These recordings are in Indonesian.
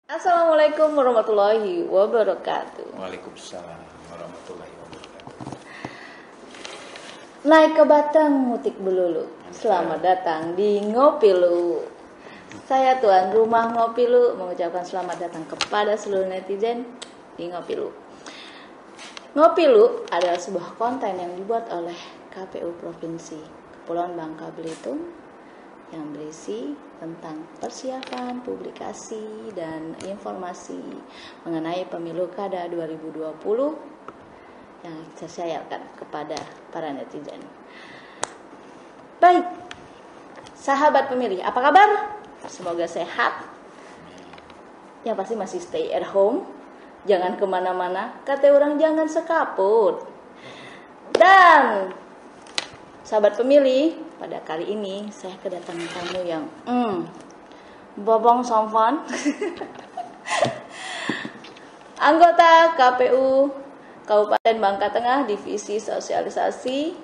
Assalamualaikum warahmatullahi wabarakatuh. Waalaikumsalam warahmatullahi wabarakatuh. Naik ke Batang, mutik belulu. Selamat datang di Ngopilu. Saya tuan rumah Ngopilu mengucapkan selamat datang kepada seluruh netizen di Ngopilu. Ngopilu adalah sebuah konten yang dibuat oleh KPU Provinsi Kepulauan Bangka Belitung yang berisi tentang persiapan, publikasi, dan informasi mengenai pemilu kada 2020 yang saya siarkan kepada para netizen. Baik, sahabat pemilih, apa kabar? Semoga sehat. Yang pasti masih stay at home, jangan kemana-mana, kata orang jangan sekaput. Dan sahabat pemilih, pada kali ini saya kedatangan tamu yang bobong somfon. Anggota KPU Kabupaten Bangka Tengah Divisi Sosialisasi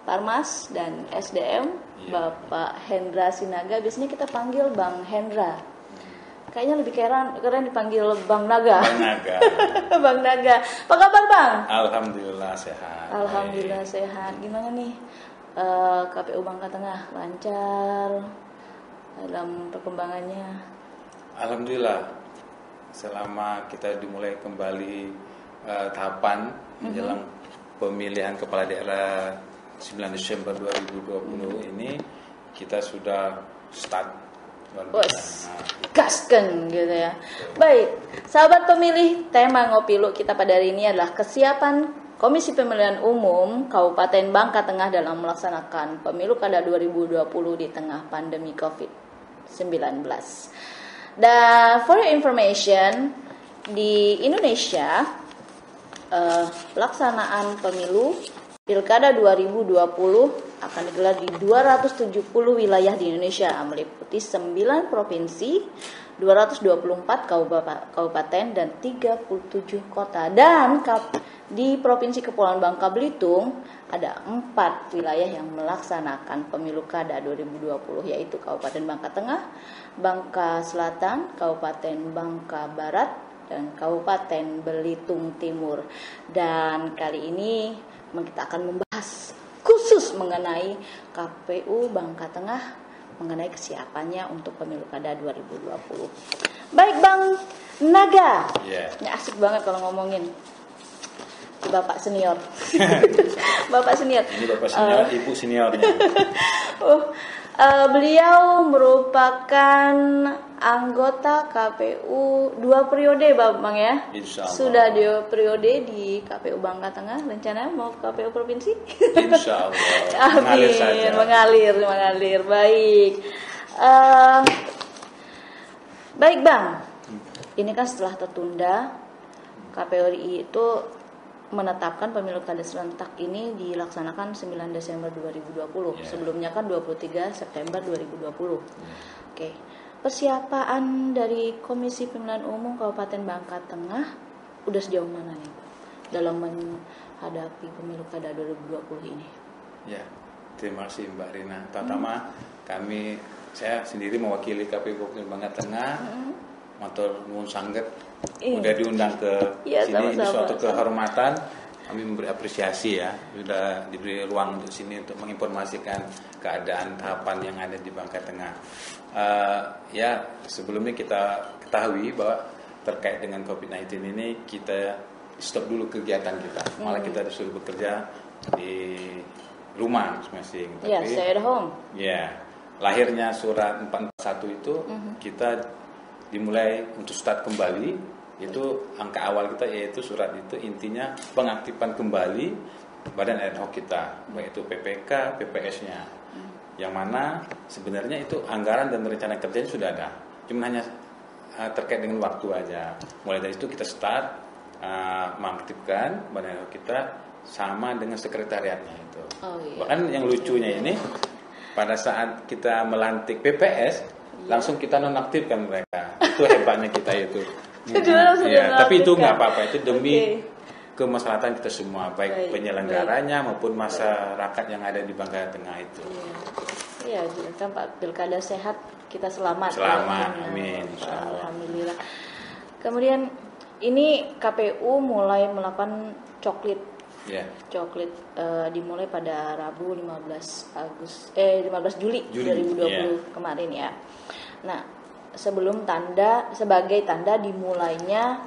Parmas dan SDM, Bapak Hendra Sinaga. Biasanya kita panggil Bang Hendra. Kayaknya lebih keren dipanggil Bang Naga. Bang Naga. Bang Naga. Apa kabar, Bang? Alhamdulillah sehat. Alhamdulillah sehat. Gimana nih? KPU Bangka Tengah lancar dalam perkembangannya? Alhamdulillah, selama kita dimulai kembali tahapan menjelang pemilihan kepala daerah 9 Desember 2020 ini, kita sudah start luar biasa. Gasken gitu ya. Baik, sahabat pemilih, tema Ngopilu kita pada hari ini adalah kesiapan Komisi Pemilihan Umum Kabupaten Bangka Tengah dalam melaksanakan pemilu kada 2020 di tengah pandemi COVID-19. Dan for your information, di Indonesia pelaksanaan pemilu Pilkada 2020 akan digelar di 270 wilayah di Indonesia, meliputi 9 provinsi, 224 kabupaten dan 37 kota. Dan di Provinsi Kepulauan Bangka Belitung ada 4 wilayah yang melaksanakan pemilu kada 2020, yaitu Kabupaten Bangka Tengah, Bangka Selatan, Kabupaten Bangka Barat, dan Kabupaten Belitung Timur. Dan kali ini kita akan membahas khusus mengenai KPU Bangka Tengah, mengenai kesiapannya untuk pemilu kada 2020. Baik, Bang Naga. Ini asik banget kalau ngomongin Bapak senior. Bapak senior. Ini Bapak senior, Ibu seniornya. Beliau merupakan anggota KPU 2 periode, Bang ya. Insya Allah. Sudah 2 periode di KPU Bangka Tengah. Rencana mau KPU provinsi? Insya Allah. Mengalir saja. Mengalir. Baik. Baik, Bang. Ini kan setelah tertunda, KPU RI itu menetapkan pemilu kada serentak ini dilaksanakan 9 Desember 2020. Sebelumnya kan 23 September 2020. Oke. Persiapan dari Komisi Pemilihan Umum Kabupaten Bangka Tengah udah sejauh mana nih dalam menghadapi pemilu kada 2020 ini? Ya, terima kasih Mbak Rina. Pertama, saya sendiri mewakili KPU Kabupaten Bangka Tengah. Matur nuwun sanget udah diundang ke sini. Ini suatu kehormatan, kami memberi apresiasi ya, sudah diberi ruang untuk sini untuk menginformasikan keadaan tahapan yang ada di Bangka Tengah. Sebelumnya kita ketahui bahwa terkait dengan COVID-19 ini kita stop dulu kegiatan kita, malah kita disuruh bekerja di rumah masing-masing. Stay at home. Lahirnya surat 441 itu kita dimulai untuk start kembali, itu angka awal kita yaitu surat itu intinya pengaktifan kembali badan ad hoc kita, baik itu PPK, PPS-nya, yang mana sebenarnya itu anggaran dan rencana kerjanya sudah ada, cuma hanya terkait dengan waktu aja. Mulai dari itu kita start mengaktifkan badan ad hoc kita sama dengan sekretariatnya itu. Bahkan yang lucunya ini pada saat kita melantik PPS langsung kita nonaktifkan mereka. Itu hebatnya kita itu. Tapi itu nggak apa-apa, itu demi kemaslahatan kita semua, baik penyelenggaranya maupun masyarakat yang ada di Bangka Tengah itu. Iya, kan Pak Pilkada sehat, kita selamat. Selamat, amin. Alhamdulillah. Kemudian ini KPU mulai melakukan coklit. Coklit dimulai pada Rabu 15 Juli 2020 kemarin ya. Nah, sebagai tanda dimulainya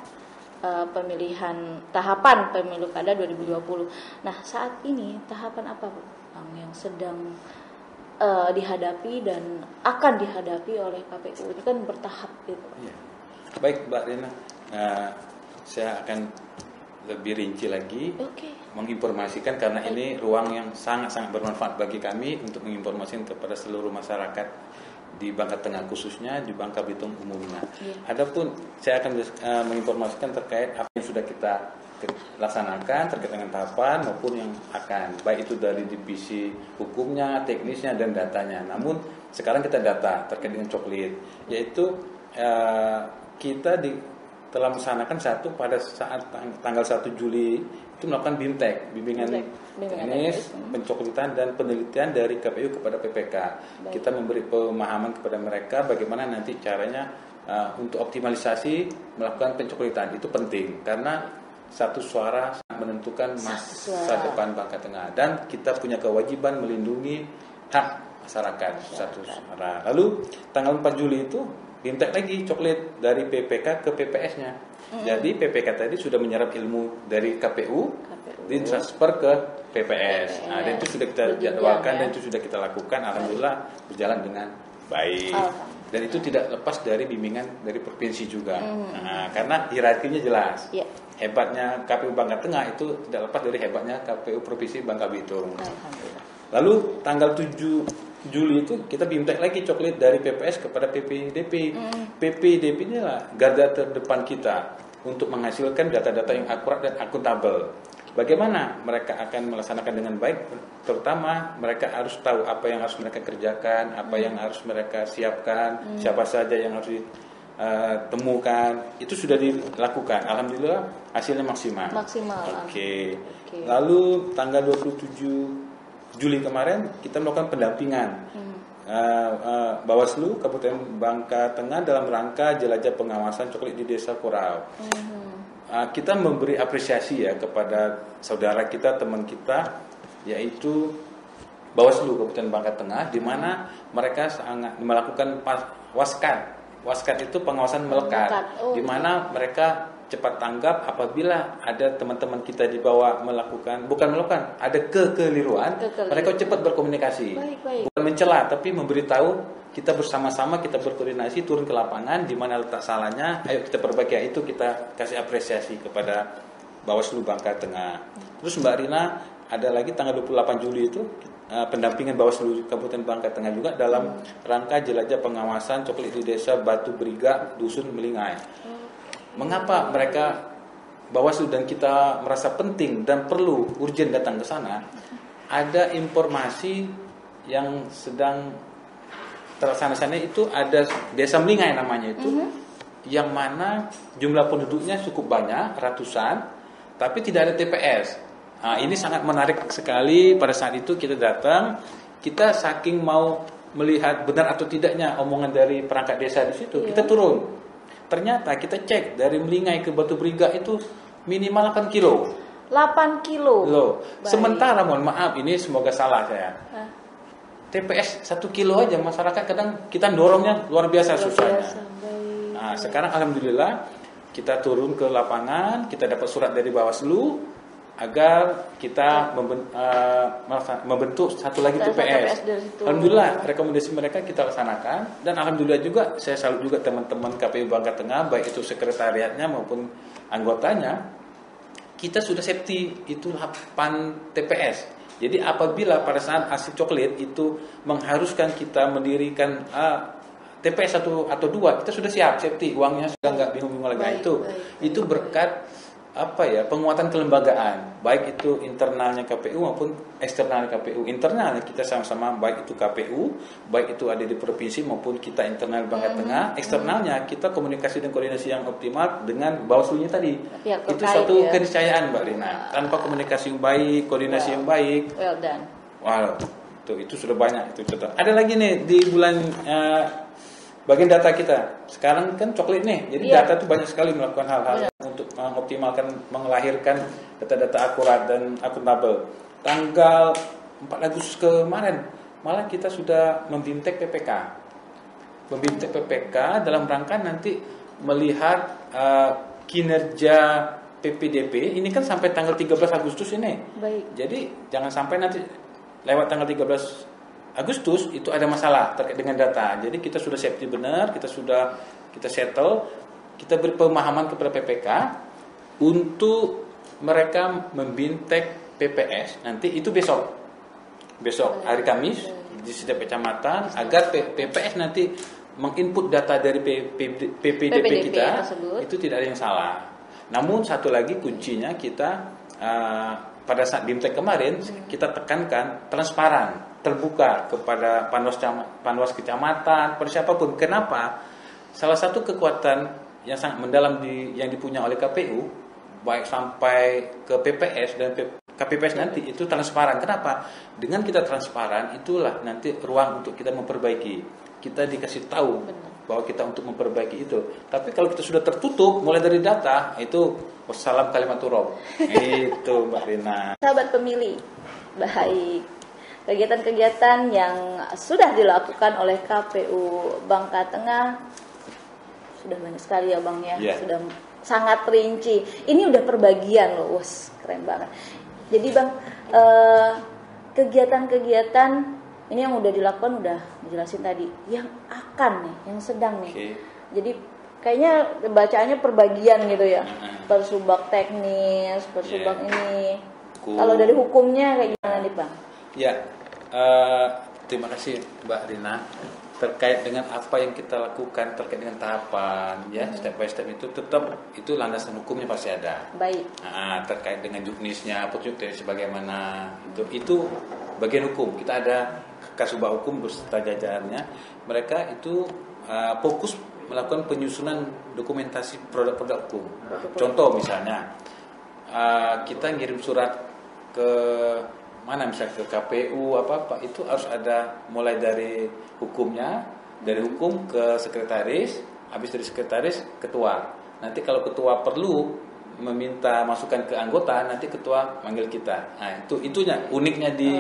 pemilihan tahapan pemilu kada 2020. Nah, saat ini tahapan apa, Bang, yang sedang dihadapi dan akan dihadapi oleh KPU? Ini kan bertahap gitu. Baik, Mbak Rina, saya akan lebih rinci lagi menginformasikan, karena ini ruang yang sangat-sangat bermanfaat bagi kami untuk menginformasikan kepada seluruh masyarakat di Bangka Tengah, khususnya di Bangka Belitung umumnya. Adapun saya akan menginformasikan terkait apa yang sudah kita laksanakan terkait dengan tahapan maupun yang akan, baik itu dari divisi hukumnya, teknisnya, dan datanya. Namun sekarang kita data terkait dengan coklit, yaitu kita telah melaksanakan pada saat tanggal 1 Juli itu melakukan BIMTEK, bimbingan teknis, pencoklitan dan penelitian dari KPU kepada PPK. Kita memberi pemahaman kepada mereka bagaimana nanti caranya untuk optimalisasi melakukan pencoklitan. Itu penting karena satu suara sangat menentukan masa depan Bangka Tengah, dan kita punya kewajiban melindungi hak masyarakat satu suara. Lalu tanggal 4 Juli itu BIMTEK lagi coklit dari PPK ke PPS-nya. Jadi PPK tadi sudah menyerap ilmu dari KPU ditransfer ke PPS. Nah, dan itu sudah kita jadwalkan dan itu sudah kita lakukan. Alhamdulillah berjalan dengan baik. Dan itu tidak lepas dari bimbingan dari provinsi juga. Nah, karena hierarkinya jelas. Hebatnya KPU Bangka Tengah itu tidak lepas dari hebatnya KPU Provinsi Bangka Belitung. Lalu tanggal 7 Juli itu kita BIMTEK lagi coklit dari PPS kepada PPDP. PPDP ini lah garda terdepan kita untuk menghasilkan data-data yang akurat dan akuntabel. Bagaimana mereka akan melaksanakan dengan baik? Terutama mereka harus tahu apa yang harus mereka kerjakan, apa yang harus mereka siapkan, siapa saja yang harus ditemukan. Itu sudah dilakukan. Alhamdulillah hasilnya maksimal. Oke. Lalu tanggal 27 Juli kemarin kita melakukan pendampingan Bawaslu Kabupaten Bangka Tengah dalam rangka jelajah pengawasan coklit di Desa Kurau. Kita memberi apresiasi ya kepada saudara kita, teman kita, yaitu Bawaslu Kabupaten Bangka Tengah, di mana mereka sangat melakukan waskat. Waskat itu pengawasan melekat, di mana mereka cepat tanggap apabila ada teman-teman kita di bawah bukan ada kekeliruan, mereka cepat berkomunikasi. Bukan mencela, tapi memberitahu, kita bersama-sama, kita berkoordinasi, turun ke lapangan, di mana letak salahnya, ayo kita perbaiki. Itu kita kasih apresiasi kepada Bawaslu Bangka Tengah. Terus Mbak Rina, ada lagi tanggal 28 Juli itu pendampingan Bawaslu Kabupaten Bangka Tengah juga dalam rangka jelajah pengawasan coklit di Desa Batu Beriga, Dusun Melingai. Mengapa mereka Bawaslu dan kita merasa penting dan perlu urgen datang ke sana? Ada informasi yang sedang terlaksana sana, itu ada Desa Melingai namanya itu, yang mana jumlah penduduknya cukup banyak, ratusan, tapi tidak ada TPS. Nah, ini sangat menarik sekali. Pada saat itu kita datang, kita saking mau melihat benar atau tidaknya omongan dari perangkat desa di situ, kita turun. Ternyata kita cek dari Melingai ke Batu Beriga itu minimal 8 kilo. 8 kilo. Sementara mohon maaf, ini semoga salah saya. TPS 1 kilo aja masyarakat kadang kita dorongnya luar biasa susahnya. Nah, sekarang alhamdulillah kita turun ke lapangan, kita dapat surat dari Bawaslu agar kita membentuk satu lagi TPS. Alhamdulillah rekomendasi mereka kita laksanakan, dan alhamdulillah juga saya salut juga teman-teman KPU Bangka Tengah, baik itu sekretariatnya maupun anggotanya, kita sudah safety itu 8 TPS. Jadi apabila pada saat aksi coklit itu mengharuskan kita mendirikan TPS 1 atau 2, kita sudah siap safety, uangnya sudah nggak bingung-bingung lagi. Itu berkat penguatan kelembagaan, baik itu internalnya KPU maupun eksternalnya KPU. Internalnya kita sama-sama, baik itu KPU, baik itu ada di provinsi maupun kita internal Bangka Tengah. Eksternalnya kita komunikasi dan koordinasi yang optimal dengan Bawaslu-nya tadi. Itu suatu keniscayaan Mbak Rina. Tanpa komunikasi yang baik, koordinasi yang baik. Well done. Wow, itu sudah banyak itu contoh. Ada lagi nih di bulan bagian data kita. Sekarang kan coklat nih, jadi Iya. data itu banyak sekali melakukan hal-hal untuk mengoptimalkan, mengelahirkan data-data akurat dan akuntabel. Tanggal 4 Agustus kemarin, malah kita sudah membintek PPK. Membintek PPK dalam rangka nanti melihat kinerja PPDB, ini kan sampai tanggal 13 Agustus ini. Baik. Jadi jangan sampai nanti lewat tanggal 13 Agustus itu ada masalah terkait dengan data. Jadi kita sudah safety benar, kita settle, kita beri pemahaman kepada PPK untuk mereka membintek PPS nanti itu besok hari Kamis di setiap kecamatan agar PPS nanti menginput data dari PPDB kita tersebut. itu tidak ada yang salah. Namun satu lagi kuncinya kita pada saat BIMTEK kemarin kita tekankan transparan, terbuka kepada panwas kecamatan, pada siapapun. Kenapa? Salah satu kekuatan yang sangat mendalam yang dipunya oleh KPU, baik sampai ke PPS dan KPPS nanti itu transparan. Kenapa? Dengan kita transparan, itulah nanti ruang untuk kita memperbaiki. Kita dikasih tahu bahwa kita untuk memperbaiki itu. Tapi kalau kita sudah tertutup, mulai dari data, itu wassalam kalimatur. Itu Mbak Rina. Sahabat pemilih, baik. Kegiatan-kegiatan yang sudah dilakukan oleh KPU Bangka Tengah sudah banyak sekali ya Bang ya. Yeah. Sudah sangat rinci. Ini udah perbagian loh, wos keren banget. Jadi Bang, kegiatan-kegiatan ini yang udah dilakukan udah dijelasin tadi. Yang akan nih, yang sedang nih. Okay. Jadi kayaknya bacaannya perbagian gitu ya. Persubak teknis, persubak ini. Kalau dari hukumnya kayak gimana nih Bang? Ya, terima kasih Mbak Rina. Terkait dengan apa yang kita lakukan terkait dengan tahapan, ya step by step itu tetap itu landasan hukumnya pasti ada. Baik. Nah, terkait dengan juknisnya, petunjuk sebagaimana itu bagian hukum. Kita ada Kasubag Hukum beserta jajarannya. Mereka itu fokus melakukan penyusunan dokumentasi produk-produk hukum. Contoh misalnya kita ngirim surat ke mana misalnya ke KPU apa itu harus ada mulai dari hukumnya, dari hukum ke sekretaris, habis dari sekretaris ketua. Nanti kalau ketua perlu meminta masukan ke anggota, nanti ketua manggil kita. Nah, itunya uniknya di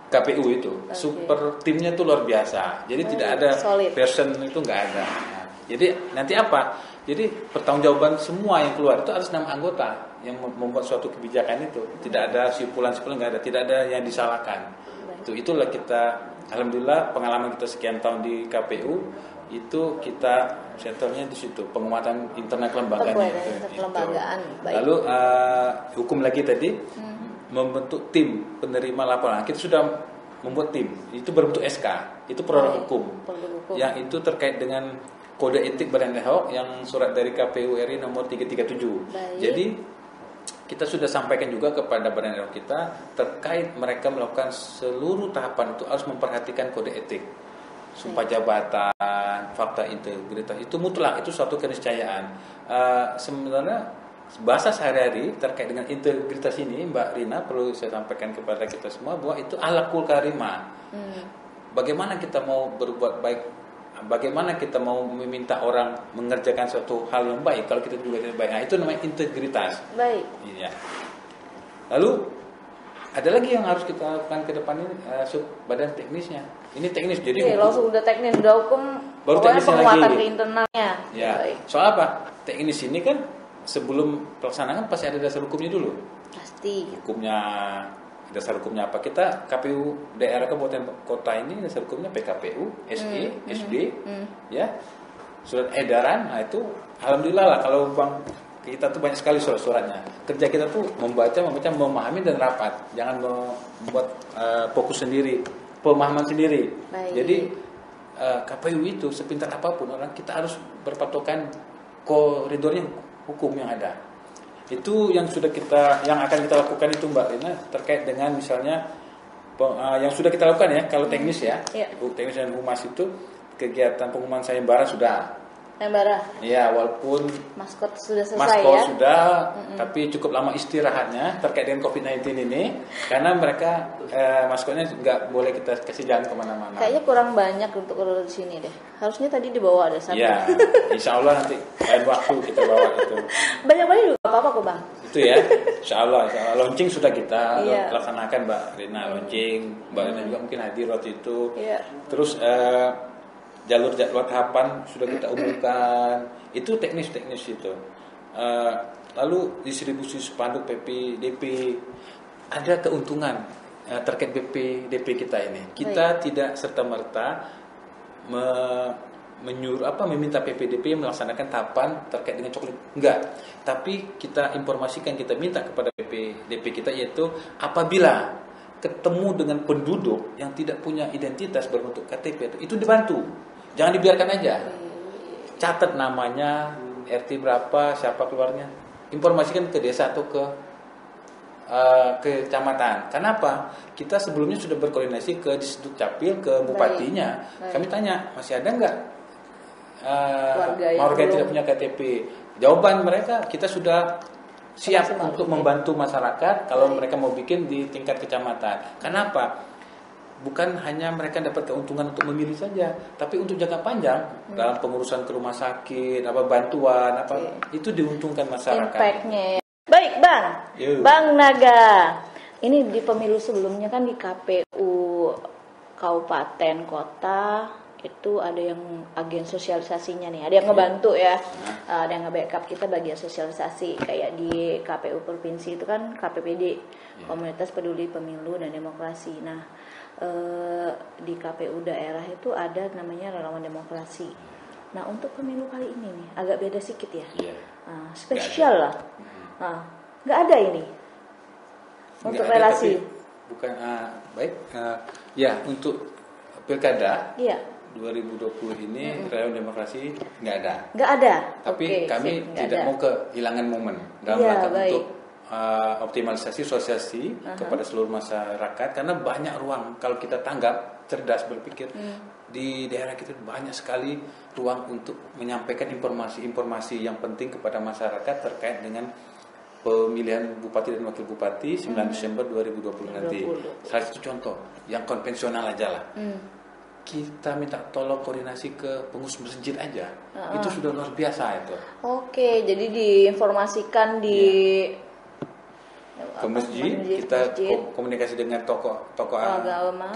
KPU itu. Super timnya itu luar biasa. Jadi tidak ada version itu nggak ada. Nah, jadi nanti apa? Jadi pertanggungjawaban semua yang keluar itu harus 6 anggota yang membuat suatu kebijakan itu. Tidak ada sipulan-sipulan, nggak ada, tidak ada yang disalahkan. Itulah kita, alhamdulillah pengalaman kita sekian tahun di KPU itu kita settlenya di situ, penguatan internal kelembagaan. Lalu hukum lagi tadi membentuk tim penerima laporan. Kita sudah membuat tim, itu berbentuk SK, itu produk hukum. Yang itu terkait dengan kode etik Badan ad hoc yang surat dari KPU RI nomor 337. Baik. Jadi kita sudah sampaikan juga kepada Badan ad hoc kita terkait mereka melakukan seluruh tahapan itu harus memperhatikan kode etik. Sumpah jabatan, fakta integritas itu mutlak, itu suatu keniscayaan. Sebenarnya bahasa sehari-hari terkait dengan integritas ini Mbak Rina perlu saya sampaikan kepada kita semua bahwa itu akhlakul karimah. Bagaimana kita mau berbuat baik, bagaimana kita mau meminta orang mengerjakan suatu hal yang baik kalau kita juga tidak baik. Nah, itu namanya integritas. Baik. Iya. Lalu ada lagi yang harus kita lakukan ke depan ini badan teknisnya. Ini teknis jadi langsung udah teknis, udah hukum, baru pokoknya penguatan lagi ke internalnya. Ya. Baik. Soal apa? Teknis ini kan sebelum pelaksanaan pasti ada dasar hukumnya dulu. Pasti. Hukumnya, dasar hukumnya apa? Kita KPU daerah kabupaten kota ini dasar hukumnya PKPU, SE, SD, ya. Surat edaran, nah itu alhamdulillah lah kalau Bang kita tuh banyak sekali surat-suratnya. Kerja kita tuh membaca, memahami dan rapat. Jangan membuat fokus sendiri, pemahaman sendiri. Baik. Jadi KPU itu sepintar apapun orang kita harus berpatokan koridornya hukum yang ada. Itu yang akan kita lakukan itu Mbak Rina terkait dengan misalnya yang sudah kita lakukan ya kalau teknis ya. Yeah. Teknis dan humas itu kegiatan pengumuman sayembara sudah. Membara. Ya, walaupun Maskot sudah selesai maskot ya. sudah, tapi cukup lama istirahatnya terkait dengan COVID-19 ini, karena mereka maskotnya nggak boleh kita kasih jalan kemana-mana. Kayaknya kurang banyak untuk urut di sini deh. Harusnya tadi dibawa ada satu. Ya, insya Allah nanti lain waktu kita bawa itu. Banyak-banyak juga apa-apa kok bang. Itu ya, insya Allah. Launching sudah kita Iya. laksanakan Mbak Rina, launching. Mbak Rina juga mungkin hadir waktu itu. Iya. Terus jalur jadwal tahapan sudah kita umumkan. Itu teknis-teknis itu. Lalu distribusi spanduk PPDP, ada keuntungan terkait PPDP kita ini. Kita tidak serta-merta meminta PPDP melaksanakan tahapan terkait dengan coklat, enggak. Tapi kita informasikan, kita minta kepada PPDP kita, yaitu apabila ketemu dengan penduduk yang tidak punya identitas berbentuk KTP itu dibantu, jangan dibiarkan aja. Catat namanya, RT berapa, siapa keluarnya, informasikan ke desa atau ke kecamatan. Kenapa? Kita sebelumnya sudah berkoordinasi ke Disduk Capil, ke bupatinya. Baik. Kami tanya, masih ada nggak Warga yang tidak punya KTP? Jawaban mereka, kita sudah siap Maksimal. untuk membantu masyarakat kalau mereka mau bikin di tingkat kecamatan. Kenapa? Bukan hanya mereka dapat keuntungan untuk memilih saja, tapi untuk jangka panjang dalam pengurusan ke rumah sakit, bantuan, itu diuntungkan masyarakat. Impact-nya ya. Baik bang, Yo. Bang Naga. Ini di pemilu sebelumnya kan di KPU kabupaten kota itu ada yang agen sosialisasinya nih, ada yang ngebantu ya, ada yang nge-backup kita bagian sosialisasi. Kayak di KPU provinsi itu kan KPPD, Komunitas Peduli Pemilu dan Demokrasi. Nah di KPU daerah itu ada namanya Relawan Demokrasi. Nah untuk pemilu kali ini nih agak beda sedikit ya, spesial lah. Nggak ada ini untuk Nggak ada, relasi. tapi bukan baik. Ya, untuk pilkada Iya. 2020 ini Relawan Demokrasi nggak ada. Nggak ada. Tapi Oke, kami sip, nggak tidak ada. mau kehilangan momen dalam Iya, rangka baik. untuk optimalisasi sosialisasi kepada seluruh masyarakat, karena banyak ruang kalau kita tanggap cerdas berpikir. Di daerah kita banyak sekali ruang untuk menyampaikan informasi-informasi yang penting kepada masyarakat terkait dengan pemilihan bupati dan wakil bupati 9 Desember 2020 nanti. Salah satu contoh yang konvensional aja lah. Kita minta tolong koordinasi ke pengurus masjid aja. Itu sudah luar biasa itu. Oke, jadi diinformasikan di Ke masjid, kita komunikasi dengan tokoh agama,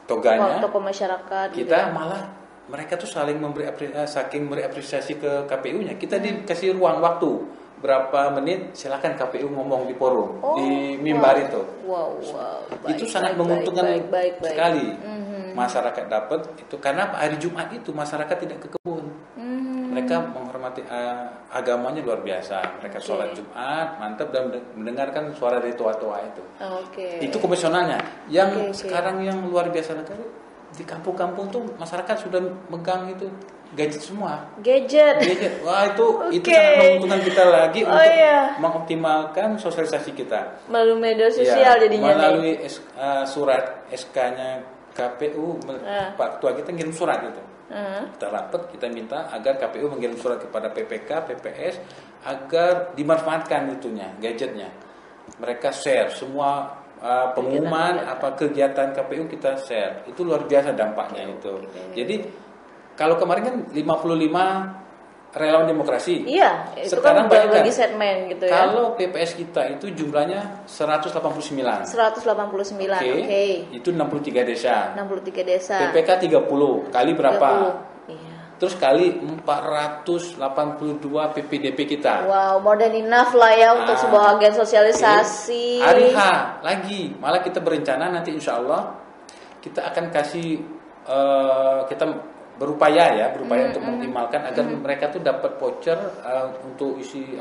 toganya. tokoh masyarakat. Kita gitu ya. malah mereka tuh saling memberi apresiasi ke KPU-nya. Kita dikasih ruang waktu berapa menit, silakan KPU ngomong di forum, di mimbar itu. Wow, Itu sangat menguntungkan baik. sekali. Masyarakat dapat itu karena hari Jumat itu masyarakat tidak ke kebun. Mereka menghormati agamanya luar biasa. Mereka sholat Jumat mantap dan mendengarkan suara dari tua-tua itu. Itu konvensionalnya. Yang sekarang yang luar biasa sekali di kampung-kampung tuh masyarakat sudah megang itu gadget semua. Gadget. Wah itu sangat menguntungkan kita lagi untuk mengoptimalkan sosialisasi kita melalui media sosial jadinya. Melalui surat SK-nya KPU, Pak Ketua kita ngirim surat gitu. Kita rapat, kita minta agar KPU mengirim surat kepada PPK, PPS agar dimanfaatkan itunya, gadgetnya. Mereka share semua pengumuman kegiatan KPU kita share. Itu luar biasa dampaknya itu. Jadi kalau kemarin kan 55 Relawan Demokrasi. Iya, itu sekarang kan bagi segmen gitu ya. Kalau PPS kita itu jumlahnya 189. 189. Oke. Itu 63 desa. 63 desa. PPK 30. Kali berapa? 30. Iya. Terus kali 482 PPDP kita. Wow, more than enough lah ya untuk sebuah agen sosialisasi. Hari H lagi, malah kita berencana nanti insya Allah kita akan kasih kita berupaya untuk mengoptimalkan agar mereka tuh dapat voucher untuk isi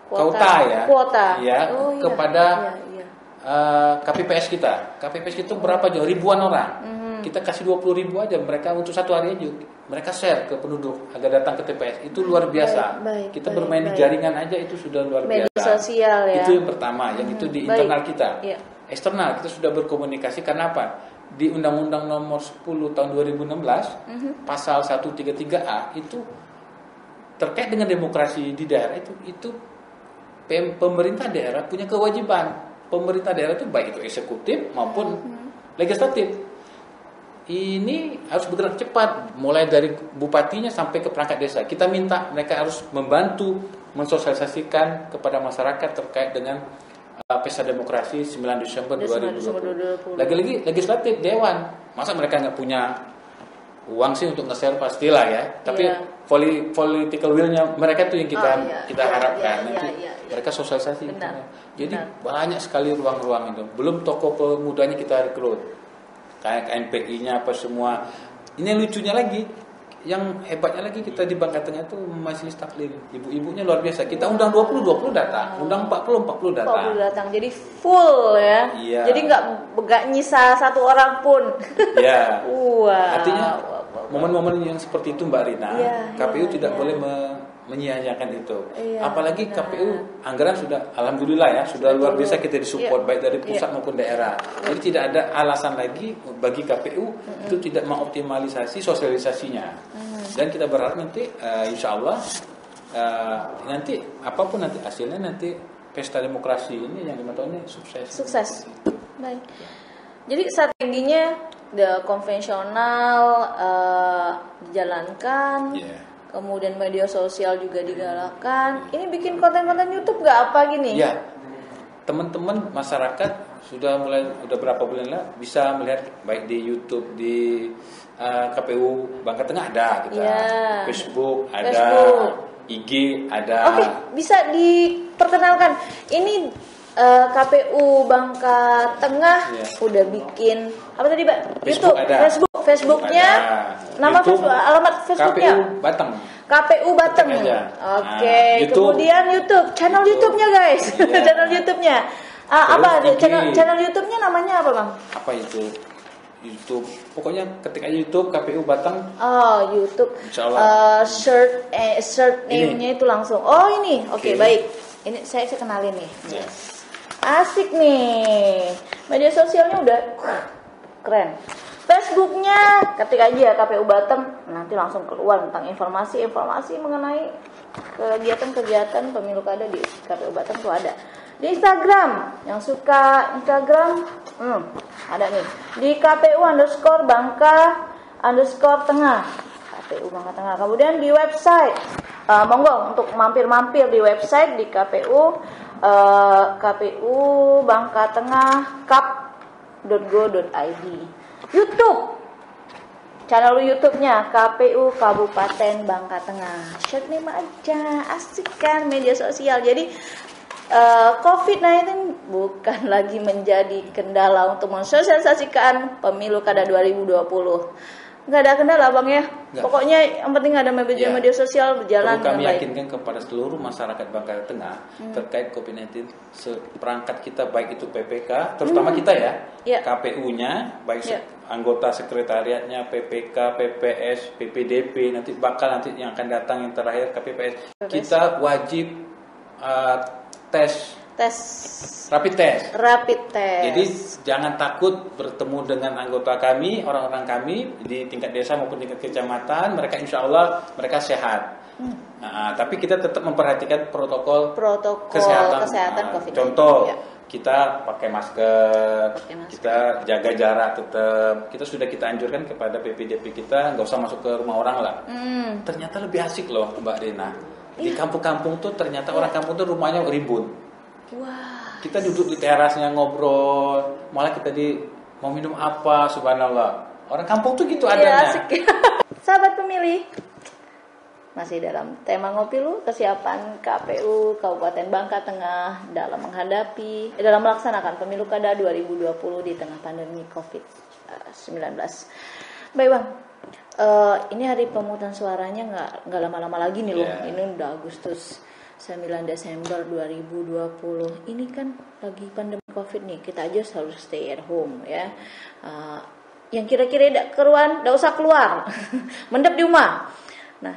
kuota ya kepada KPPS kita. KPPS itu berapa jauh ribuan orang. Kita kasih 20.000 aja mereka untuk satu hari aja. Mereka share ke penduduk agar datang ke TPS. Itu luar biasa. Kita bermain di jaringan aja itu sudah luar biasa. Media sosial ya. Itu yang pertama, yang itu di internal kita. Iya. Eksternal kita sudah berkomunikasi karena apa? di Undang-Undang Nomor 10 Tahun 2016 Pasal 133A itu terkait dengan demokrasi di daerah itu pemerintah daerah punya kewajiban. Pemerintah daerah itu baik itu eksekutif maupun legislatif. Ini harus bergerak cepat, mulai dari bupatinya sampai ke perangkat desa. Kita minta mereka harus membantu mensosialisasikan kepada masyarakat terkait dengan Pesta Demokrasi 9 Desember 2020. Lagi-lagi legislatif, dewan. Masa mereka nggak punya uang sih untuk nge-share, pastilah ya. Tapi political will-nya mereka itu yang kita harapkan. Mereka sosialisasi. Jadi banyak sekali ruang-ruang itu. Belum tokoh pemudanya kita rekrut. Kayak KNPI-nya apa semua. Ini yang lucunya lagi, yang hebatnya lagi kita di Bangka Tengah itu majelis taklim. Ibu-ibunya luar biasa. Kita undang 20 datang, undang 40 datang. 40 datang. Jadi full ya. Iya. Jadi nggak nyisa satu orang pun. Iya. Wah. Artinya momen-momen yang seperti itu Mbak Rina, KPU tidak boleh menyia-nyiakan itu. Apalagi KPU anggaran sudah alhamdulillah ya, sudah luar biasa kita disupport baik dari pusat maupun daerah. Jadi tidak ada alasan lagi bagi KPU itu tidak mengoptimalisasi sosialisasinya. Dan kita berharap nanti insya Allah nanti apapun nanti hasilnya, nanti pesta demokrasi ini yang 5 tahun ini sukses. Baik. Jadi strateginya konvensional dijalankan. Kemudian media sosial juga digalakkan. Ini bikin konten-konten YouTube nggak apa gini? Ya, teman-teman masyarakat sudah berapa bulan lah bisa melihat baik di YouTube, di KPU Bangka Tengah ada kita, Facebook ada, IG ada. Oke, bisa diperkenalkan. Ini KPU Bangka Tengah udah bikin apa tadi, Mbak? YouTube, ada. Facebooknya, nama YouTube, alamat Facebooknya. KPU Batang. Oke. Kemudian channel YouTube-nya guys, channel YouTube-nya. Apa? Channel YouTube-nya namanya apa, Bang? Apa itu? YouTube. Pokoknya ketik aja YouTube KPU Batang. Oh, YouTube. Search name-nya itu langsung. Oh, ini. Oke, baik. Ini saya kenalin nih. Asik nih. Media sosialnya udah keren. Facebooknya ketik aja KPU Batang, nanti langsung keluar tentang informasi mengenai kegiatan-kegiatan pemilu kada di KPU Batang tuh ada. Di Instagram, yang suka Instagram ada nih, di KPU_Bangka_Tengah, KPU Bangka Tengah. Kemudian di website, monggo untuk mampir-mampir di website di KPU Bangka Tengah kap.go.id. YouTube, channel YouTube-nya KPU Kabupaten Bangka Tengah. Short name aja, asik kan media sosial. Jadi COVID-19 bukan lagi menjadi kendala untuk mensosialisasikan pemilu kada 2020. Nggak ada kendala, Bang ya. Nggak. Pokoknya yang penting ada media sosial berjalan. Perlu kami yakinkan kepada seluruh masyarakat Bangka Tengah terkait COVID-19, seperangkat kita baik itu PPK, terutama kita ya, KPU-nya, baik anggota sekretariatnya, PPK, PPS, PPDP, nanti yang akan datang yang terakhir KPPS, kita wajib rapid test. Jadi jangan takut bertemu dengan anggota kami, orang-orang kami di tingkat desa maupun tingkat kecamatan. Mereka insya Allah mereka sehat. Tapi kita tetap memperhatikan protokol kesehatan COVID-19. Contoh, kita pakai masker, kita jaga jarak tetap. Kita anjurkan kepada PPDP kita nggak usah masuk ke rumah orang lah. Ternyata lebih asik loh Mbak Rina. Di kampung-kampung tuh ternyata orang kampung tuh rumahnya ribut. Wah. Kita duduk di terasnya ngobrol, malah kita mau minum apa, subhanallah. Orang kampung tuh gitu adanya. Asik. Sahabat pemilih, masih dalam tema Ngopilu, kesiapan KPU Kabupaten Bangka Tengah dalam melaksanakan pemilu kada 2020 di tengah pandemi COVID-19. Baik, Bang. Ini hari pemungutan suaranya nggak lama-lama lagi nih loh. Ini udah Agustus 9 Desember 2020. Ini kan lagi pandemi COVID nih. Kita aja harus stay at home ya. Yang kira-kira tidak usah keluar. Mendep di rumah. Nah,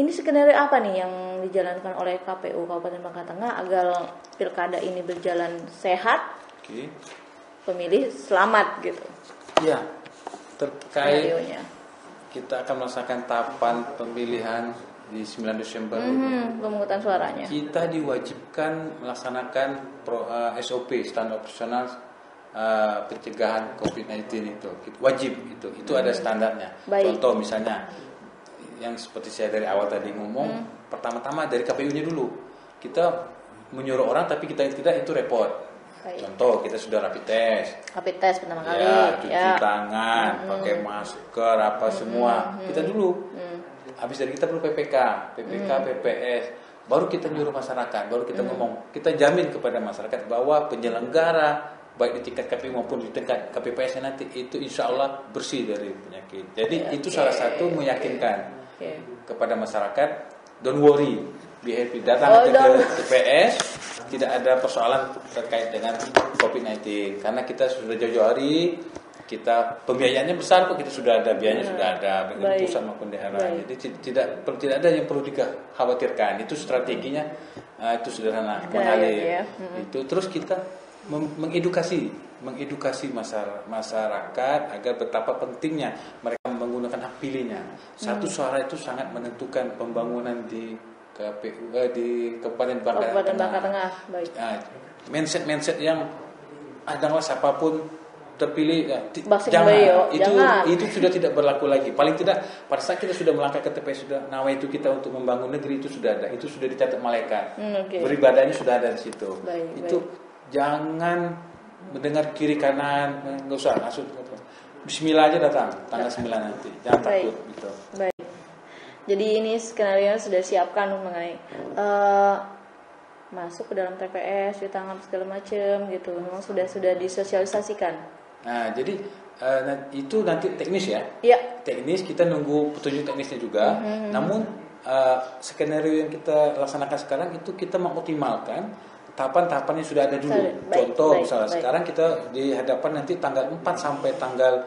ini skenario apa nih yang dijalankan oleh KPU Kabupaten Bangka Tengah agar pilkada ini berjalan sehat? Pemilih selamat gitu. Ya, terkait skenarionya. kita akan melaksanakan tahapan pemilihan di 9 Desember. Pemungutan suaranya. Kita diwajibkan melaksanakan SOP, standar operasional pencegahan COVID-19 itu. Wajib itu ada standarnya. Baik. Contoh misalnya yang seperti saya dari awal tadi ngomong, pertama-tama dari KPU-nya dulu. Kita menyuruh orang tapi kita tidak, itu repot. Baik. Contoh kita sudah rapid test. Rapid test pertama kali. Ya, cuci tangan, pakai masker, apa semua. Kita dulu. Habis dari kita perlu PPK, PPS. Baru kita nyuruh masyarakat, baru kita ngomong. Kita jamin kepada masyarakat bahwa penyelenggara baik di tingkat KPU maupun di tingkat KPPS nanti itu insya Allah bersih dari penyakit. Jadi itu salah satu meyakinkan kepada masyarakat, don't worry, be happy. Datang ke TPS, tidak ada persoalan terkait dengan COVID-19 karena kita sudah jauh-jauh hari, kita pembiayaannya besar kok, kita sudah ada biayanya, sudah ada dengan pusat maupun daerah. Jadi tidak ada yang perlu dikhawatirkan. Itu strateginya itu sederhana, mengalir. Itu terus kita mengedukasi masyarakat agar betapa pentingnya mereka menggunakan hak pilihnya. Satu suara itu sangat menentukan pembangunan di KPU di Kabupaten Bangka Tengah. Baik. Nah, mindset yang adalah siapapun terpilih jangan itu sudah tidak berlaku lagi. Paling tidak pada saat kita sudah melangkah ke TPS, sudah nawaitu kita untuk membangun negeri, itu sudah ada, itu sudah dicatat malaikat. Beribadahnya sudah ada di situ. Jangan mendengar kiri kanan, nggak usah langsung Bismillah aja datang tanggal 9 nanti, jangan takut gitu. Baik. Jadi ini skenario sudah siapkan mengenai masuk ke dalam TPS, cuci tangan segala macam gitu. Memang sudah disosialisasikan. Nah, jadi itu nanti teknis ya. Iya. Teknis kita nunggu petunjuk teknisnya juga. Namun skenario yang kita laksanakan sekarang itu kita mengoptimalkan tahapan-tahapan yang sudah ada dulu. Contoh misalnya sekarang kita dihadapkan nanti tanggal 4 sampai tanggal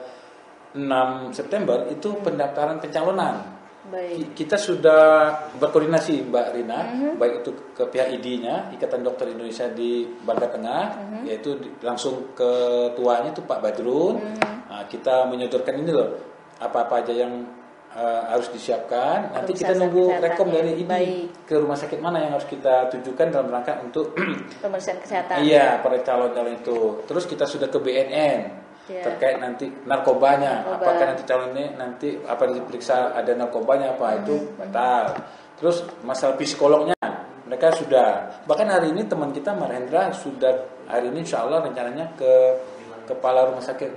6 September itu pendaftaran pencalonan. Baik. Kita sudah berkoordinasi Mbak Rina, baik itu ke pihak ID-nya, Ikatan Dokter Indonesia di Bangka Tengah, yaitu langsung ketuanya itu Pak Badrun. Nah, kita menyodorkan ini loh, apa-apa aja yang harus disiapkan. Nanti kita nunggu rekom dari ID ke rumah sakit mana yang harus kita tujukan dalam rangka untuk pemeriksaan kesehatan. Iya, para calon-calon itu. Terus kita sudah ke BNN. Terkait nanti narkobanya, apakah nanti calon ini nanti apa diperiksa ada narkobanya apa itu batal. Terus masalah psikolognya mereka sudah, bahkan hari ini teman kita Marhendra sudah hari ini insya Allah rencananya ke kepala rumah sakit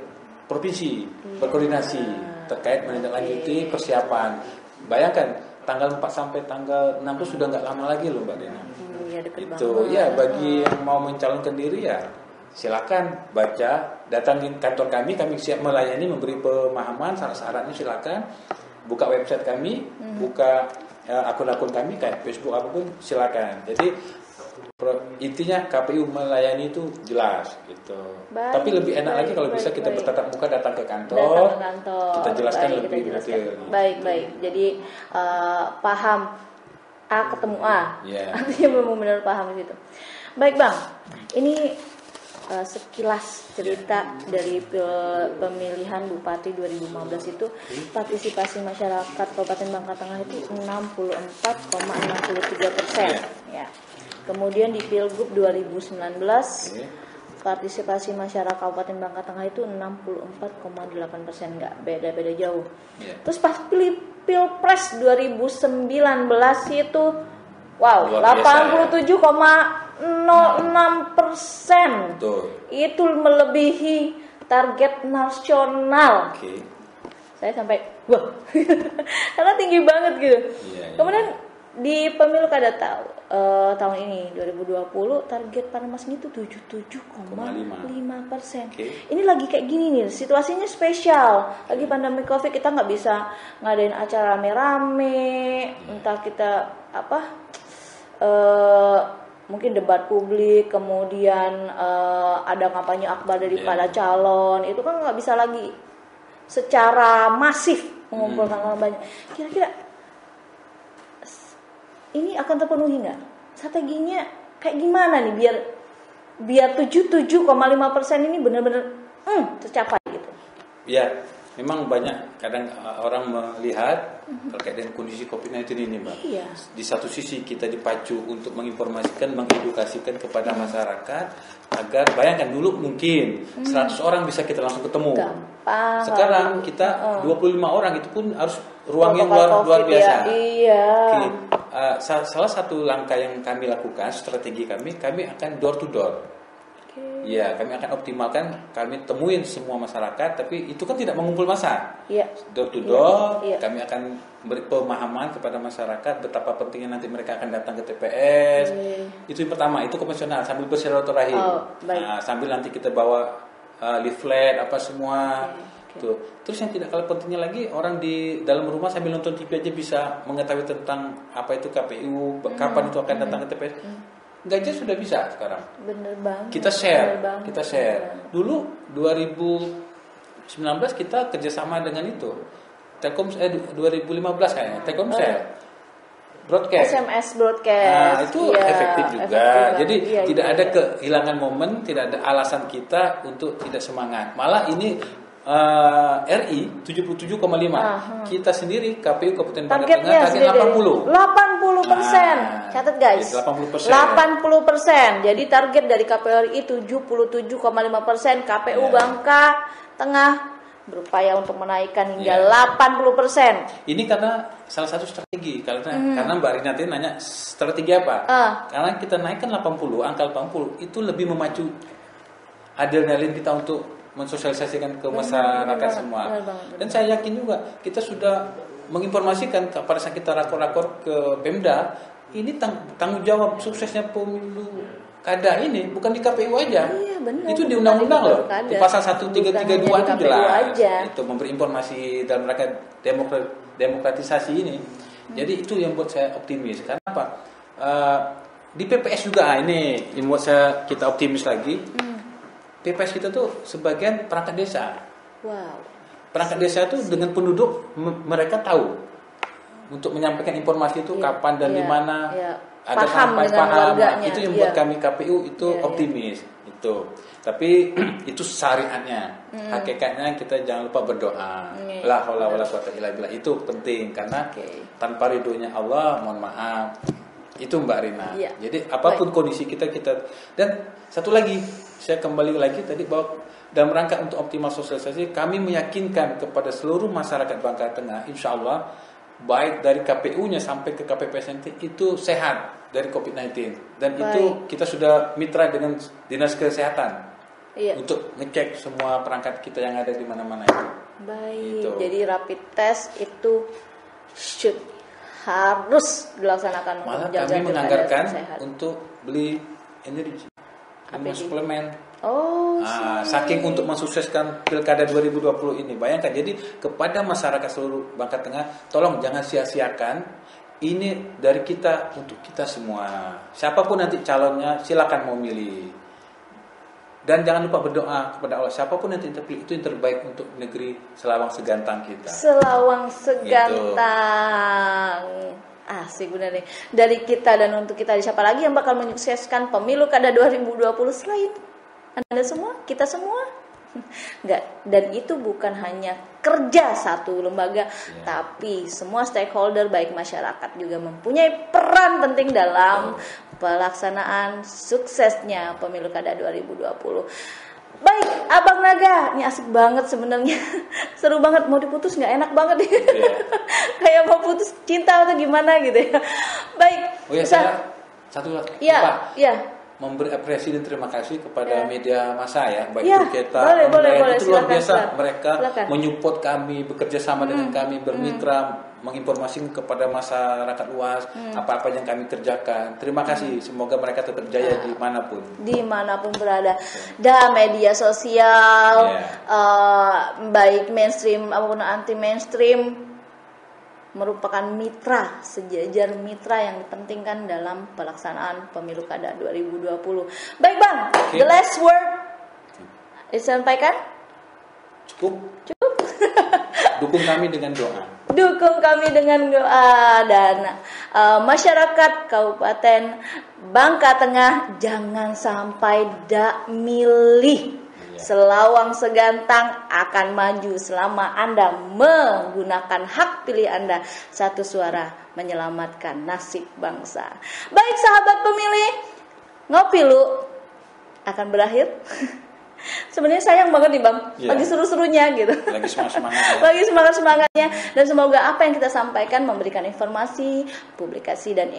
provinsi berkoordinasi terkait menindaklanjuti persiapan. Bayangkan tanggal 4 sampai tanggal 6 itu sudah nggak lama lagi loh Mbak Dena. Itu ya bagi yang mau mencalonkan diri ya silakan baca, datangin kantor kami siap melayani, memberi pemahaman syarat-syaratnya, silakan buka website kami, buka akun-akun kami kayak Facebook apapun silakan. Jadi intinya KPU melayani itu jelas gitu. Tapi lebih enak lagi kalau bisa kita bertatap muka datang ke kantor. Kita jelaskan lebih detail. Baik. Jadi paham A ketemu A. Artinya benar-benar paham gitu. Baik Bang, ini sekilas cerita dari pemilihan Bupati 2015 itu partisipasi masyarakat Kabupaten Bangka Tengah itu 64,63%. Ya. Kemudian di Pilgub 2019 partisipasi masyarakat Kabupaten Bangka Tengah itu 64,8%, nggak beda-beda jauh. Terus pas Pilpres 2019 itu 87,06%. Itu melebihi target nasional. Saya sampai wah, karena tinggi banget gitu. Kemudian di pemilu kada tahun ini 2020 target Panwas itu 77,5%. Ini lagi kayak gini nih, situasinya spesial. Lagi pandemi Covid, kita nggak bisa ngadain acara rame-rame, entah kita mungkin debat publik, kemudian ada kampanye akbar daripada calon, itu kan nggak bisa lagi secara masif mengumpulkan orang banyak. Kira-kira ini akan terpenuhi nggak? Strateginya kayak gimana nih biar 77,5% ini benar-benar tercapai gitu? Ya, memang banyak kadang orang melihat terkait dengan kondisi COVID-19 ini, Mbak. Iya. Di satu sisi kita dipacu untuk menginformasikan, mengedukasikan kepada masyarakat agar bayangkan dulu mungkin 100 orang bisa kita langsung ketemu. Gampang. Sekarang kita 25 orang itu pun harus ruangnya luar COVID biasa. ya. Iya. Oke. Salah satu langkah yang kami lakukan, strategi kami akan door to door. Iya, kami akan optimalkan, kami temuin semua masyarakat, tapi itu kan tidak mengumpul massa. Iya. Door to door, Iya. kami akan beri pemahaman kepada masyarakat betapa pentingnya nanti mereka akan datang ke TPS. Itu yang pertama, itu konvensional sambil bersilaturahim. Sambil nanti kita bawa leaflet apa semua. Tuh. Terus yang tidak kalah pentingnya lagi, orang di dalam rumah sambil nonton TV aja bisa mengetahui tentang apa itu KPU, kapan itu akan datang ke TPS. Gajah sudah bisa sekarang. Bener banget. Kita share. Dulu 2019 kita kerjasama dengan itu. Telkom 2015 kayaknya. Telkomsel. Broadcast. SMS broadcast. Nah, itu efektif juga. Jadi tidak ada kehilangan momen, tidak ada alasan kita untuk tidak semangat. Malah ini RI 77,5. Kita sendiri KPU Kabupaten Bangka Tengah target 80%. 80%. Catat guys. 80%. Jadi target dari KPU RI 77,5%, KPU Bangka Tengah berupaya untuk menaikkan hingga 80%. Ini karena salah satu strategi. Karena Mbak Rina tadi nanya strategi apa? Karena kita naikkan 80, angka 80 itu lebih memacu adrenalin kita untuk mensosialisasikan ke masyarakat semua. Dan saya yakin juga kita sudah menginformasikan pada saat kita rakor-rakor ke Pemda, ini tanggung jawab suksesnya pemilu kada ini bukan di KPU aja. Iya, benar. Itu di undang-undang loh. Di pasal 1332 itu jelas. Itu memberi informasi dalam rangka demokratisasi ini. Jadi itu yang buat saya optimis. Karena apa? Di PPS juga ini yang buat kita optimis lagi. PPS kita tuh sebagian perangkat desa. Wow. Perangkat desa itu dengan penduduk mereka tahu untuk menyampaikan informasi itu kapan dan di mana. Ada sampai paham. Itu yang buat kami KPU itu optimis. Itu. Tapi itu syariatnya. Hakikatnya kita jangan lupa berdoa. La haula wala quwata illa billah. Itu penting karena tanpa ridhonya Allah, mohon maaf. Itu Mbak Rina. Jadi apapun kondisi kita dan satu lagi saya kembali lagi tadi bahwa dalam rangka untuk optimal sosialisasi kami meyakinkan kepada seluruh masyarakat Bangka Tengah, insya Allah baik dari KPU-nya sampai ke KPPS itu sehat dari COVID-19 dan itu kita sudah mitra dengan dinas kesehatan untuk ngecek semua perangkat kita yang ada di mana-mana itu. Baik. Gitu. Jadi rapid test itu harus dilaksanakan. Malah kami menganggarkan untuk beli energi suplemen. Saking untuk mensukseskan Pilkada 2020 ini. Bayangkan, jadi kepada masyarakat seluruh Bangka Tengah, tolong jangan sia-siakan. Ini dari kita untuk kita semua. Siapapun nanti calonnya, silakan mau milih. Dan jangan lupa berdoa kepada Allah. Siapapun nanti terpilih itu yang terbaik untuk negeri Selawang Segantang kita. Selawang Segantang. Asik benar nih. Dari kita dan untuk kita, siapa lagi yang bakal menyukseskan pemilu kada 2020 selain Anda semua, kita semua? Enggak. Dan itu bukan hanya kerja satu lembaga, tapi semua stakeholder baik masyarakat juga mempunyai peran penting dalam pelaksanaan suksesnya pemilu kada 2020. Baik, Abang Naga, ini asik banget sebenarnya, seru banget. Mau diputus nggak enak banget ya, kayak mau putus cinta atau gimana gitu ya. Baik. Saya satu lagi. Iya. Memberi apresiasi dan terima kasih kepada media massa ya, baik kita, boleh, itu luar biasa. silakan. Mereka menyupport kami, bekerja sama dengan kami, bermitra, menginformasikan kepada masyarakat luas apa-apa yang kami kerjakan. Terima kasih, semoga mereka tetap jaya dimanapun berada. Dan media sosial, baik mainstream maupun anti mainstream, merupakan mitra, sejajar mitra yang dipentingkan dalam pelaksanaan pemilu kada 2020. Baik Bang, the last word disampaikan? Cukup. Dukung kami dengan doa. Dan masyarakat Kabupaten Bangka Tengah jangan sampai dak milih. Selawang segantang akan maju selama Anda menggunakan hak pilih Anda. Satu suara menyelamatkan nasib bangsa. Baik sahabat pemilih, ngopi lu akan berakhir. Sebenarnya sayang banget nih Bang, lagi seru-serunya gitu. Lagi semangat-semangatnya. Lagi semangat-semangatnya. Dan semoga apa yang kita sampaikan memberikan informasi, publikasi dan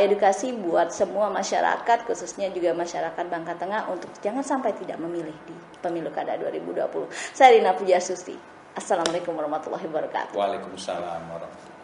edukasi buat semua masyarakat, khususnya juga masyarakat Bangka Tengah untuk jangan sampai tidak memilih di Pemilu Kada 2020. Saya Rina Pujiastuti. Assalamualaikum warahmatullahi wabarakatuh. Waalaikumsalam warahmatullahi wabarakatuh.